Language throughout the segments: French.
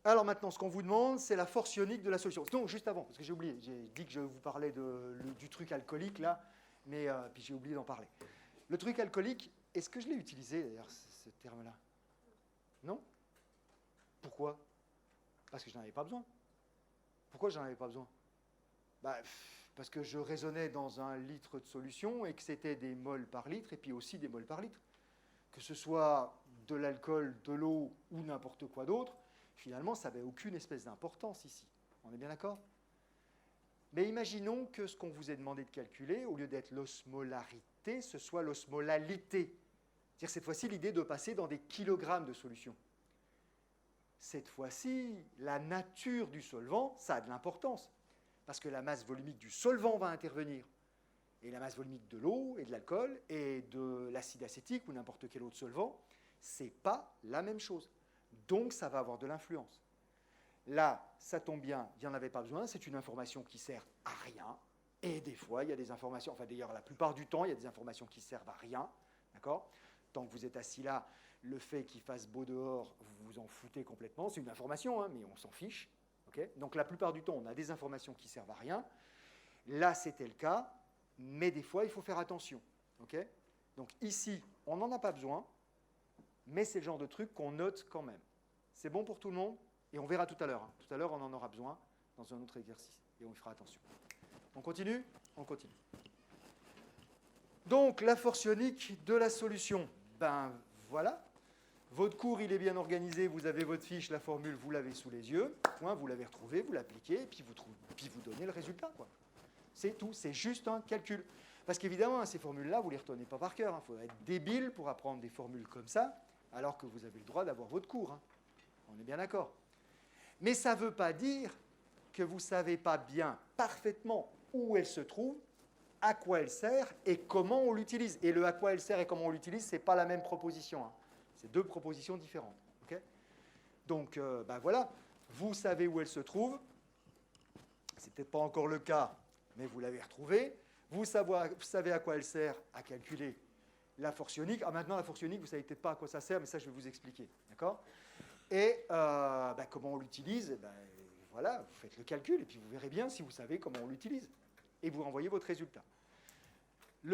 Alors maintenant, ce qu'on vous demande, c'est la force ionique de la solution. Donc, juste avant, parce que j'ai oublié, j'ai dit que je vous parlais du truc alcoolique, là, mais puis j'ai oublié d'en parler. Le truc alcoolique, est-ce que je l'ai utilisé, d'ailleurs, ce terme-là? Non? Pourquoi? Parce que je n'en avais pas besoin. Pourquoi je n'en avais pas besoin? Parce que je raisonnais dans 1 litre de solution et que c'était des moles par litre, et puis aussi des moles par litre. Que ce soit de l'alcool, de l'eau ou n'importe quoi d'autre, finalement, ça n'avait aucune espèce d'importance ici. On est bien d'accord? Mais imaginons que ce qu'on vous ait demandé de calculer, au lieu d'être l'osmolarité, ce soit l'osmolalité. C'est-à-dire cette fois-ci l'idée de passer dans des kilogrammes de solution. Cette fois-ci, la nature du solvant, ça a de l'importance, parce que la masse volumique du solvant va intervenir. Et la masse volumique de l'eau et de l'alcool et de l'acide acétique ou n'importe quel autre solvant, ce n'est pas la même chose. Donc, ça va avoir de l'influence. Là, ça tombe bien, il n'y en avait pas besoin, c'est une information qui sert à rien. Et des fois, il y a des informations, enfin d'ailleurs, la plupart du temps, il y a des informations qui servent à rien. D'accord? Tant que vous êtes assis là, le fait qu'il fasse beau dehors, vous vous en foutez complètement. C'est une information, hein, mais on s'en fiche. Okay? Donc, la plupart du temps, on a des informations qui servent à rien. Là, c'était le cas. Mais des fois, il faut faire attention. Okay? Donc ici, on n'en a pas besoin, mais c'est le genre de truc qu'on note quand même. C'est bon pour tout le monde? Et on verra tout à l'heure. Hein. Tout à l'heure, on en aura besoin dans un autre exercice. Et on y fera attention. On continue? On continue. Donc, la force ionique de la solution. Ben voilà. Votre cours, il est bien organisé. Vous avez votre fiche, la formule, vous l'avez sous les yeux. Point, vous l'avez retrouvée, vous l'appliquez, et puis vous donnez le résultat, quoi. C'est tout, c'est juste un calcul. Parce qu'évidemment, ces formules-là, vous ne les retenez pas par cœur. Il faut être débile pour apprendre des formules comme ça, alors que vous avez le droit d'avoir votre cours. Hein. On est bien d'accord. Mais ça ne veut pas dire que vous ne savez pas bien parfaitement où elle se trouve, à quoi elle sert et comment on l'utilise. Et le à quoi elle sert et comment on l'utilise, ce n'est pas la même proposition. Hein. C'est 2 propositions différentes. Okay? Donc, voilà, vous savez où elle se trouve. Ce n'est peut-être pas encore le cas, mais vous l'avez retrouvée. Vous savez à quoi elle sert à calculer la force ionique. Ah, maintenant, la force ionique, vous ne savez peut-être pas à quoi ça sert, mais ça, je vais vous expliquer. D'accord? Et comment on l'utilise, voilà, vous faites le calcul, et puis vous verrez bien si vous savez comment on l'utilise. Et vous renvoyez votre résultat.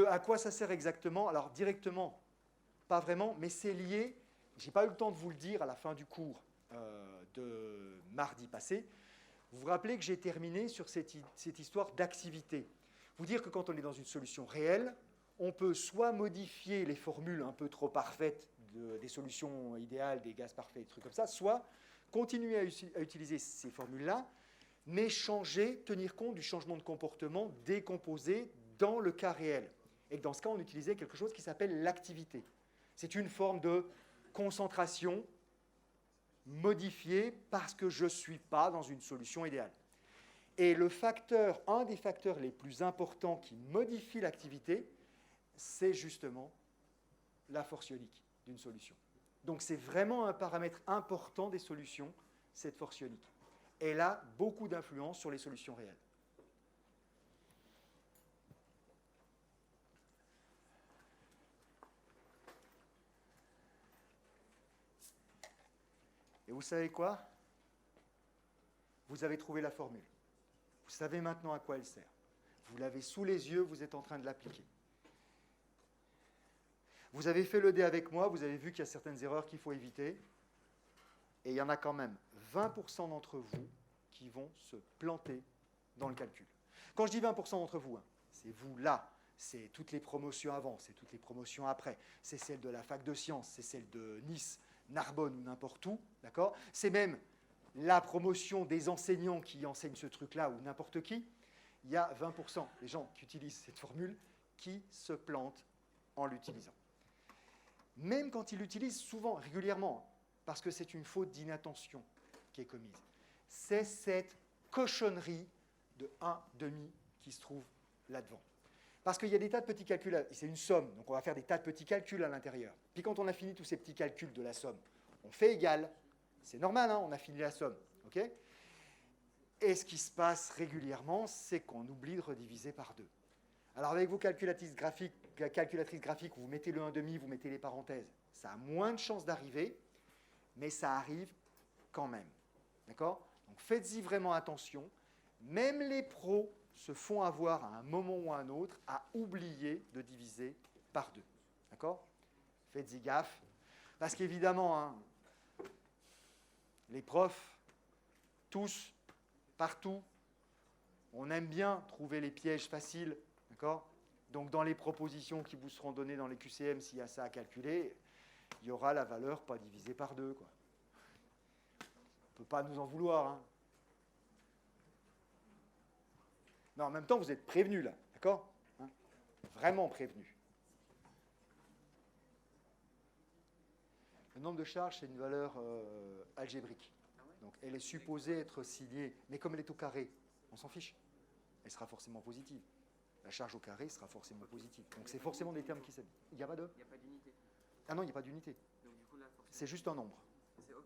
À quoi ça sert exactement? Alors, directement, pas vraiment, mais c'est lié. Je n'ai pas eu le temps de vous le dire à la fin du cours de mardi passé. Vous vous rappelez que j'ai terminé sur cette histoire d'activité. Vous dire que quand on est dans une solution réelle, on peut soit modifier les formules un peu trop parfaites des solutions idéales, des gaz parfaits, des trucs comme ça, soit continuer à utiliser ces formules-là, mais tenir compte du changement de comportement des composés dans le cas réel. Et dans ce cas, on utilisait quelque chose qui s'appelle l'activité. C'est une forme de concentration modifiée parce que je ne suis pas dans une solution idéale. Et un des facteurs les plus importants qui modifie l'activité, c'est justement la force ionique d'une solution. Donc c'est vraiment un paramètre important des solutions, cette force ionique. Elle a beaucoup d'influence sur les solutions réelles. Et vous savez quoi? Vous avez trouvé la formule. Vous savez maintenant à quoi elle sert. Vous l'avez sous les yeux, vous êtes en train de l'appliquer. Vous avez fait le dé avec moi, vous avez vu qu'il y a certaines erreurs qu'il faut éviter. Et il y en a quand même 20% d'entre vous qui vont se planter dans le calcul. Quand je dis 20% d'entre vous, hein, c'est vous là, c'est toutes les promotions avant, c'est toutes les promotions après, c'est celle de la fac de sciences, c'est celle de Nice, Narbonne ou n'importe où, d'accord? C'est même la promotion des enseignants qui enseignent ce truc-là ou n'importe qui. Il y a 20% des gens qui utilisent cette formule qui se plantent en l'utilisant. Même quand ils l'utilisent souvent, régulièrement, parce que c'est une faute d'inattention qui est commise. C'est cette cochonnerie de 1/2 qui se trouve là-devant. Parce qu'il y a des tas de petits calculs, c'est une somme, donc on va faire des tas de petits calculs à l'intérieur. Puis quand on a fini tous ces petits calculs de la somme, on fait égal. C'est normal, hein, on a fini la somme. Okay? Et ce qui se passe régulièrement, c'est qu'on oublie de rediviser par 2. Alors avec vos calculatrices graphiques, vous mettez le 1/2, vous mettez les parenthèses. Ça a moins de chances d'arriver, mais ça arrive quand même. D'accord? Donc faites-y vraiment attention. Même les pros se font avoir à un moment ou à un autre à oublier de diviser par 2. D'accord? Faites-y gaffe. Parce qu'évidemment, hein, les profs, tous, partout, on aime bien trouver les pièges faciles. D'accord? Donc dans les propositions qui vous seront données dans les QCM, s'il y a ça à calculer, il y aura la valeur pas divisée par 2, quoi. On ne peut pas nous en vouloir. Hein. Non, en même temps, vous êtes prévenus, là. D'accord? Hein? Vraiment prévenus. Le nombre de charges, c'est une valeur algébrique. Donc, elle est supposée être signée. Mais comme elle est au carré, on s'en fiche. Elle sera forcément positive. La charge au carré sera forcément positive. Donc, c'est forcément des termes qui s'habillent. Il n'y a pas de... Il n'y a pas d'unité. Ah non, il n'y a pas d'unité. C'est juste un nombre. C'est OK.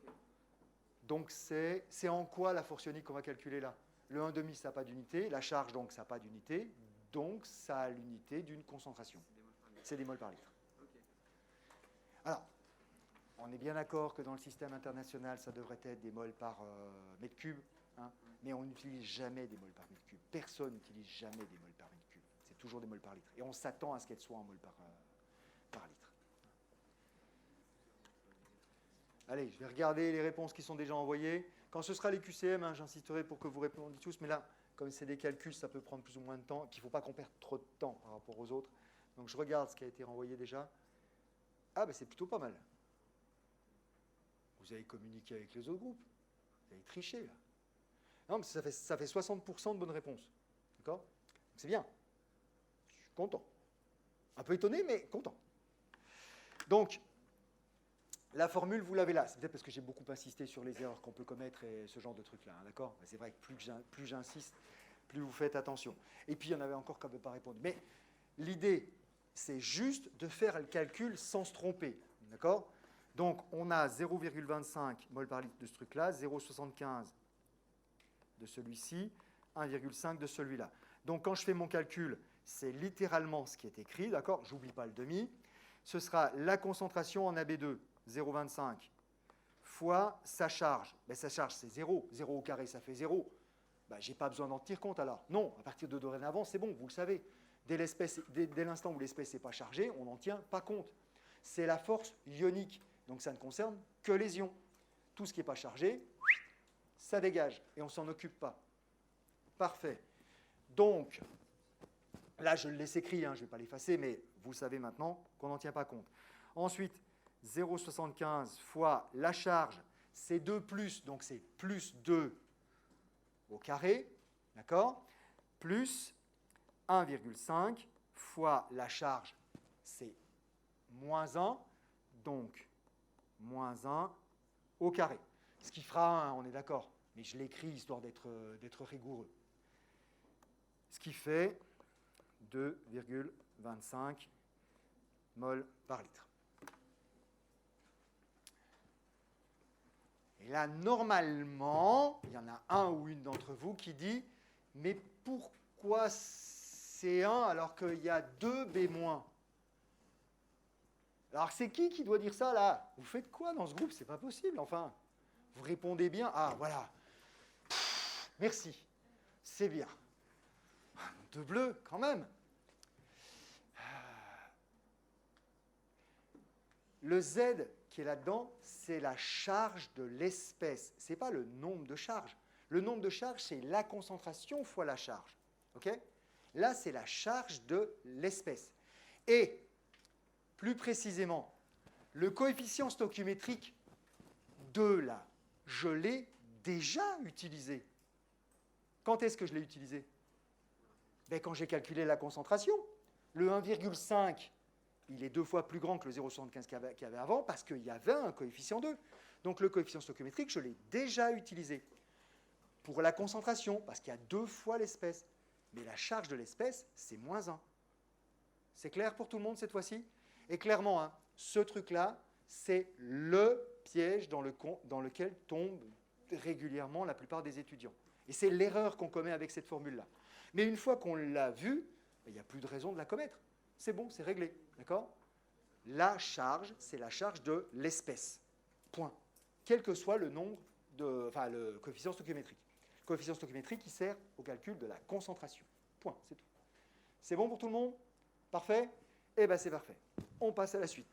Donc, c'est en quoi la force ionique qu'on va calculer là? Le 1,5, ça n'a pas d'unité. La charge, donc, ça n'a pas d'unité. Donc, ça a l'unité d'une concentration. C'est des moles par litre. Okay. Alors, on est bien d'accord que dans le système international, ça devrait être des moles par mètre cube. Hein, mais on n'utilise jamais des moles par mètre cube. Personne n'utilise jamais des moles par mètre cube. C'est toujours des moles par litre. Et on s'attend à ce qu'elles soient en moles par litre. Allez, je vais regarder les réponses qui sont déjà envoyées. Quand ce sera les QCM, hein, j'insisterai pour que vous répondiez tous. Mais là, comme c'est des calculs, ça peut prendre plus ou moins de temps. Qu'il ne faut pas qu'on perde trop de temps par rapport aux autres. Donc je regarde ce qui a été renvoyé déjà. Ah, ben c'est plutôt pas mal. Vous avez communiqué avec les autres groupes. Vous avez triché, là. Non, mais ça fait 60% de bonnes réponses. D'accord? C'est bien. Je suis content. Un peu étonné, mais content. Donc, la formule, vous l'avez là. C'est peut-être parce que j'ai beaucoup insisté sur les erreurs qu'on peut commettre et ce genre de trucs-là. Hein, d'accord? C'est vrai que plus j'insiste, plus vous faites attention. Et puis, il y en avait encore qui n'avaient pas répondu. Mais l'idée, c'est juste de faire le calcul sans se tromper. D'accord? Donc, on a 0,25 mol par litre de ce truc-là, 0,75 de celui-ci, 1,5 de celui-là. Donc, quand je fais mon calcul, c'est littéralement ce qui est écrit, d'accord? J'oublie pas le demi. Ce sera la concentration en AB2, 0,25, fois sa charge. Ben, sa charge, c'est 0. 0 au carré, ça fait 0. Ben, je n'ai pas besoin d'en tenir compte alors. Non, à partir de dorénavant, c'est bon, vous le savez. Dès l'instant où l'espèce n'est pas chargée, on n'en tient pas compte. C'est la force ionique. Donc, ça ne concerne que les ions. Tout ce qui n'est pas chargé, ça dégage et on ne s'en occupe pas. Parfait. Donc, là, je le laisse écrit, hein, je ne vais pas l'effacer, mais vous savez maintenant qu'on n'en tient pas compte. Ensuite, 0,75 fois la charge, c'est 2 plus, donc c'est plus 2 au carré, d'accord? Plus 1,5 fois la charge, c'est moins 1, donc moins 1 au carré. Ce qui fera 1, on est d'accord, mais je l'écris histoire d'être rigoureux. Ce qui fait 2,25 mol par litre. Et là, normalement, il y en a un ou une d'entre vous qui dit « Mais pourquoi c'est 1 alors qu'il y a 2 B-? » Alors, c'est qui doit dire ça, là? Vous faites quoi dans ce groupe? C'est pas possible, enfin. Vous répondez bien. Ah, voilà. Merci. C'est bien. De bleu, quand même. Le Z qui est là-dedans, c'est la charge de l'espèce. Ce n'est pas le nombre de charges. Le nombre de charges, c'est la concentration fois la charge. Okay? Là, c'est la charge de l'espèce. Et, plus précisément, le coefficient stoichiométrique 2, là, je l'ai déjà utilisé. Quand est-ce que je l'ai utilisé? Ben, quand j'ai calculé la concentration. Le 1,5, il est 2 fois plus grand que le 0,75 qu'il y avait avant parce qu'il y avait un coefficient 2. Donc le coefficient stoichiométrique, je l'ai déjà utilisé. Pour la concentration, parce qu'il y a 2 fois l'espèce. Mais la charge de l'espèce, c'est moins 1. C'est clair pour tout le monde cette fois-ci? Et clairement, hein, ce truc-là, c'est le piège dans lequel tombent régulièrement la plupart des étudiants. Et c'est l'erreur qu'on commet avec cette formule-là. Mais une fois qu'on l'a vue, il n'y a plus de raison de la commettre. C'est bon, c'est réglé. D'accord? La charge, c'est la charge de l'espèce. Point. Quel que soit le nombre enfin le coefficient stoichiométrique. Le coefficient stoichiométrique qui sert au calcul de la concentration. Point, c'est tout. C'est bon pour tout le monde? Parfait? Eh bien, c'est parfait. On passe à la suite.